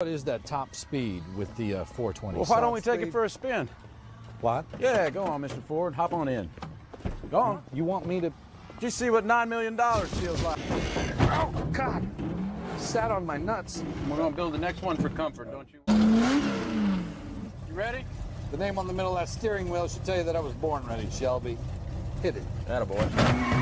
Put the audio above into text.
What is that top speed with the 420? Well, why don't we take it for a spin? What? Yeah, go on, Mr. Ford. Hop on in. Go on. You want me to? Just see what $9 million feels like. Oh, God. Sat on my nuts. We're going to build the next one for comfort, don't you? You ready? The name on the middle of that steering wheel should tell you that I was born ready, Shelby. Hit it. Attaboy.